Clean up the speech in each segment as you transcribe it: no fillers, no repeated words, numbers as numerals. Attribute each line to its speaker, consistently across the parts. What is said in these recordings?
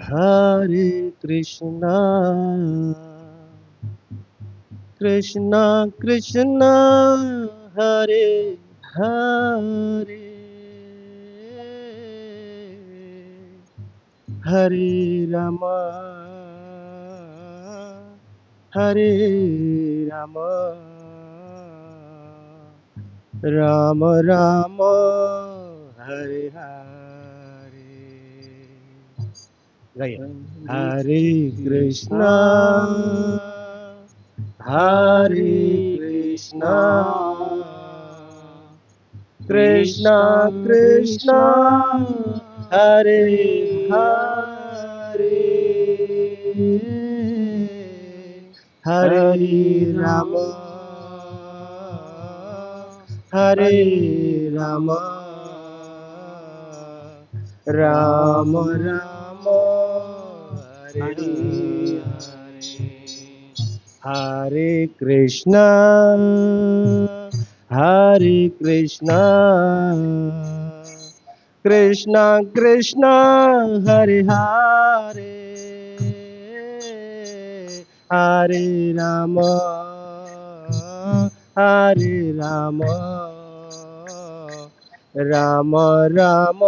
Speaker 1: Hare Krishna, Krishna Krishna, Hare Hare, Hare Rama, Hare Rama, Rama Rama, Hare Hare. गाइए हरे कृष्णा हरे कृष्णा कृष्णा कृष्णा हरे हरे हरे राम हरे राम राम राम हरे हरे हरे कृष्णा हरे कृष्णा कृष्णा कृष्णा हरे हरे हरे राम हरे राम राम राम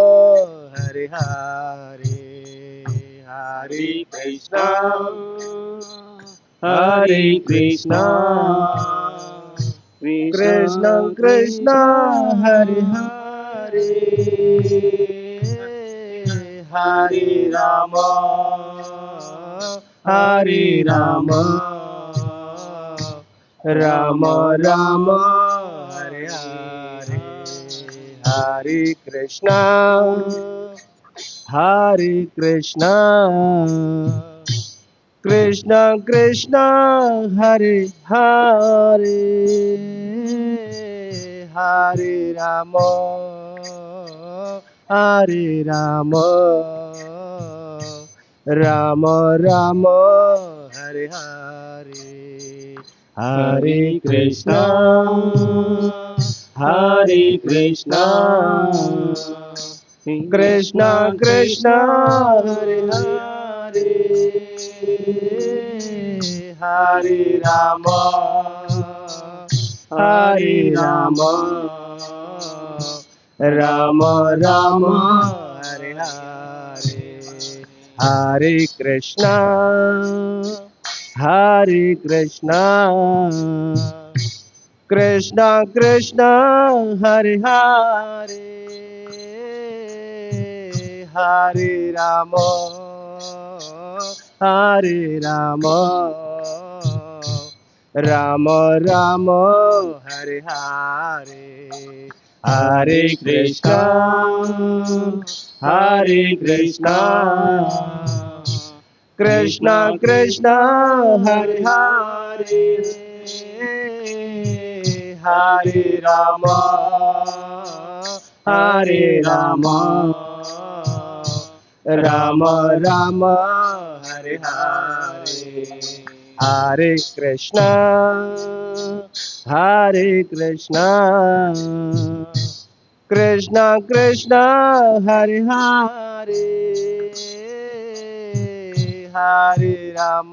Speaker 1: हरे हरे हरे कृष्णा हरे कृष्णा कृष्णा कृष्णा हरे हरे हरे राम हरे राम राम राम हरे हरे हरे कृष्णा हरे कृष्णा कृष्णा कृष्णा हरे हरे हरे राम हरे राम राम राम हरे हरे हरे कृष्णा हरे कृष्णा कृष्णा कृष्णा हरे हरे हरे राम हरे राम राम राम हरे हरे हरे कृष्णा हरे कृष्णा कृष्णा कृष्णा हरे हरे हरे राम हरे राम राम राम हरे हरे हरे कृष्णा हरे कृष्णा कृष्णा कृष्णा हरे हरे हरे राम हरे राम राम राम हरे हरे हरे कृष्णा हरे कृष्णा कृष्णा कृष्णा हरे हरे हरे राम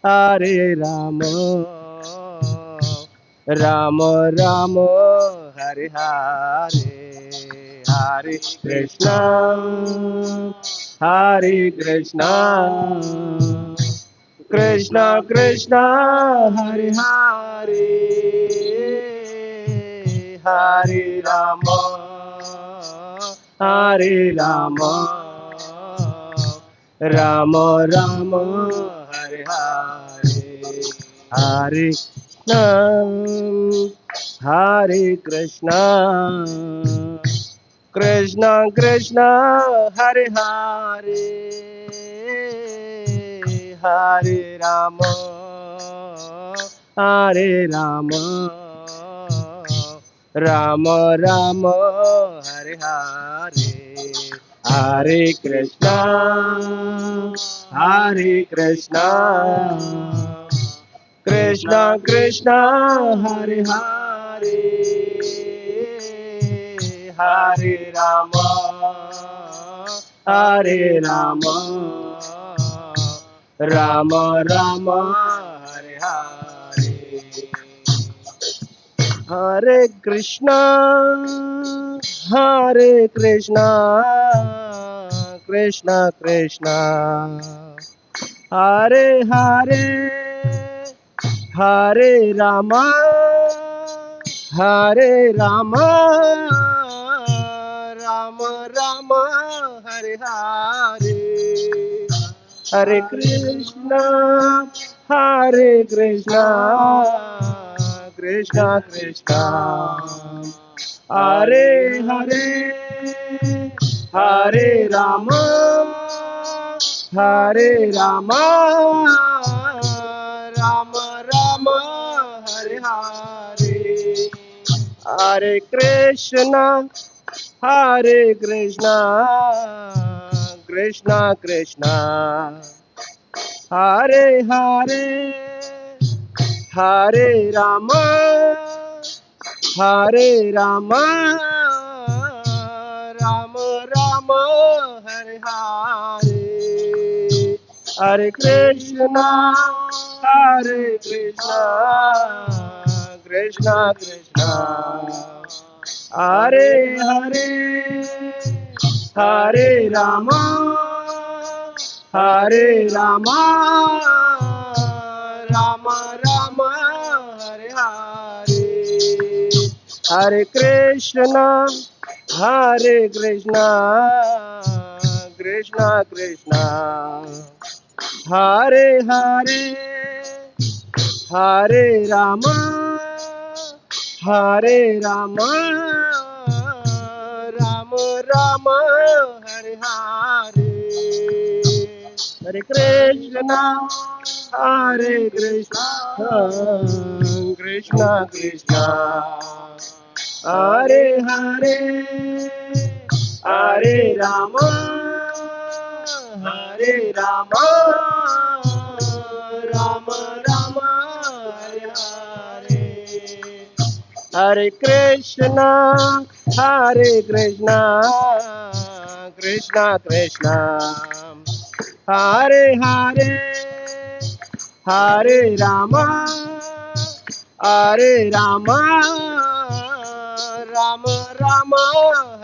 Speaker 1: हरे राम राम राम हरे हरे हरे कृष्णा हरे कृष्णा कृष्णा कृष्णा हरे हरे हरे राम हरे राम राम राम हरे हरे हरे कृष्ण हरे कृष्णा कृष्णा कृष्णा हरे हरे हरे राम हरे राम राम राम हरे हरे हरे कृष्णा हरे Krishna Krishna Krishna Hare Hare Hare Ram Hare Rama, Rama Rama, Hare Hare. Hare Krishna, Hare Krishna, Krishna Krishna, Hare Hare, Hare Rama, Hare Rama, Rama Rama, Hare Hare. Hare Krishna, Hare Krishna, Krishna Krishna, Hare Hare, Hare Rama, Hare Rama, Rama Rama, Hare Hare. Hare Krishna, Hare Krishna, Krishna Krishna, Hare Hare, Hare Rama, Hare Rama, Rama Rama, Hare Hare. Hare Krishna, Hare Krishna, Krishna Krishna, Hare Hare, Hare Rama, Hare Rama, Rama Rama, Hare Hare. Hare Krishna, Hare Krishna, Krishna Krishna, Hare Hare, Hare Rama, Hare Rama, Rama Rama, Hare Hare. Hare Krishna, Hare Krishna, Krishna Krishna, Hare Hare, Hare Rama, Hare Rama, Rama Rama, Hare Hare. Hare Krishna, Hare Krishna, Krishna Krishna, Hare Hare, Hare Rama, Hare Rama, Rama Rama,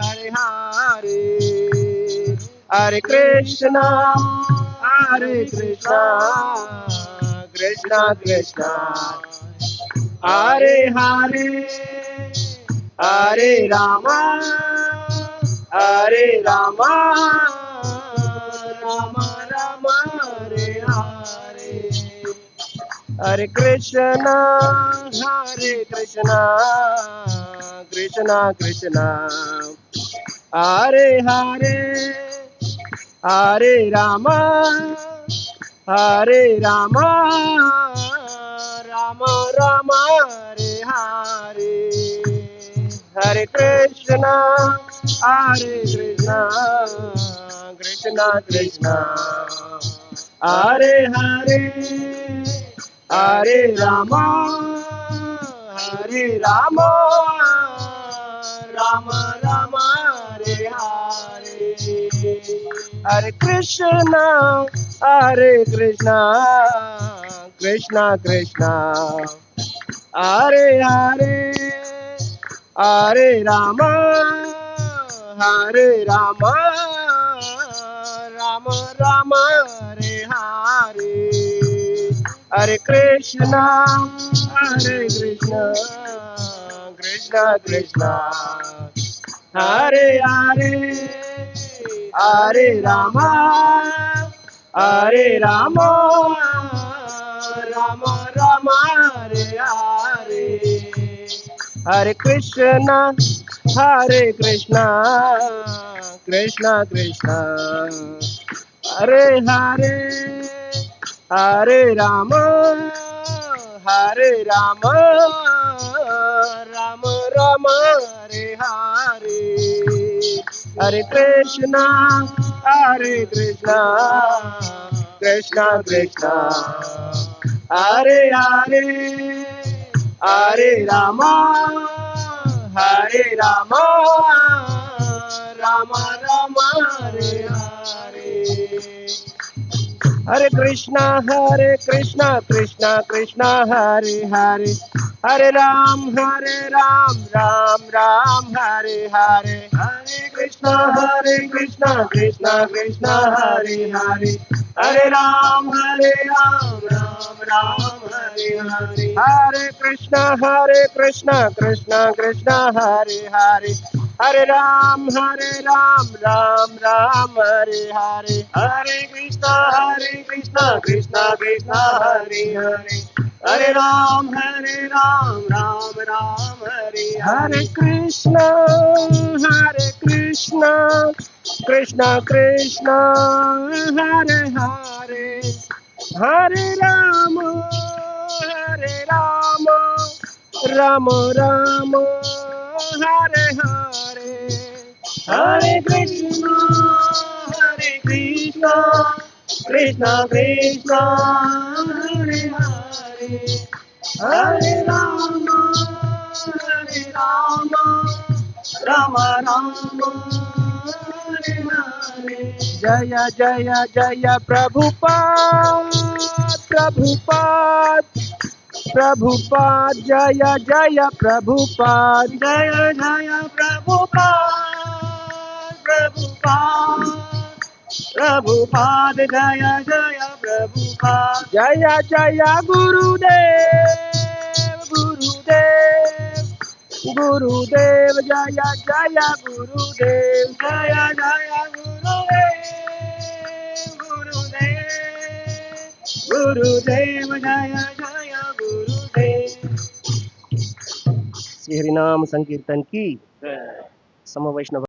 Speaker 1: Hare Hare. Hare Krishna, Hare Krishna, Krishna Krishna, Hare Hare, Hare Rama, Hare Rama, Rama Rama, Hare Hare. Hare Krishna, Hare Krishna, Krishna Krishna, Hare Hare, Hare Rama, Hare Rama, Rama Rama, Hare Hare. Hare Krishna, Hare Krishna, Krishna Krishna, Hare Hare, Hare Rama, Hare Rama, Rama Rama, Hare Hare. Hare Krishna, Hare Krishna, Krishna Krishna, Hare Hare, Hare Rama, Hare Rama, Rama Rama, Hare Hare. Hare Krishna, Hare Krishna, Krishna Krishna, Hare Hare, Hare Rama, Hare Rama, Rama Rama, Hare Hare. Hare Krishna, Hare Krishna, Krishna Krishna, Hare Hare, Hare Rama, Hare Rama, Rama Rama, Hare Hare. Hare Krishna, Hare Krishna, Krishna Krishna, Hare Hare, Hare Rama, Hare Rama, Rama Rama, Hare Hare. Hare Krishna, Krishna Krishna, Hare Hare, Hare Ram, Ram Ram, Hare Hare, Hare Krishna, Krishna Krishna, Hare Hare, Hare Ram, Ram Ram, Hare Hare, Hare Krishna, Krishna Krishna, Hare Hare, Hare Ram, Ram Ram, Hare Hare, Hare Krishna, Krishna Krishna, Hare Hare, Hare Ram, Ram Ram, Hare Hare Krishna, Krishna Krishna, Hare Hare, Hare Rama, Rama Rama, Hare Hare, Hare Krishna, Krishna Krishna, Hare Hare, Hare Rama, Rama Rama, Hare Hare. Jaya Jaya Jaya Prabhupada, Prabhupada, Prabhupada, Jaya Jaya Prabhupada, Jaya Jaya Prabhupada, Prabhupada, Prabhupada, Jaya Jaya Prabhupada, Jaya Jaya Gurudev, Gurudev, Gurudev, Jaya Jaya Gurudev, Jaya Jaya Gurudev, Gurudev, Gurudev, Jaya Jaya Gurudev. Shri हरिनाम संकीर्तन की सम वैष्णव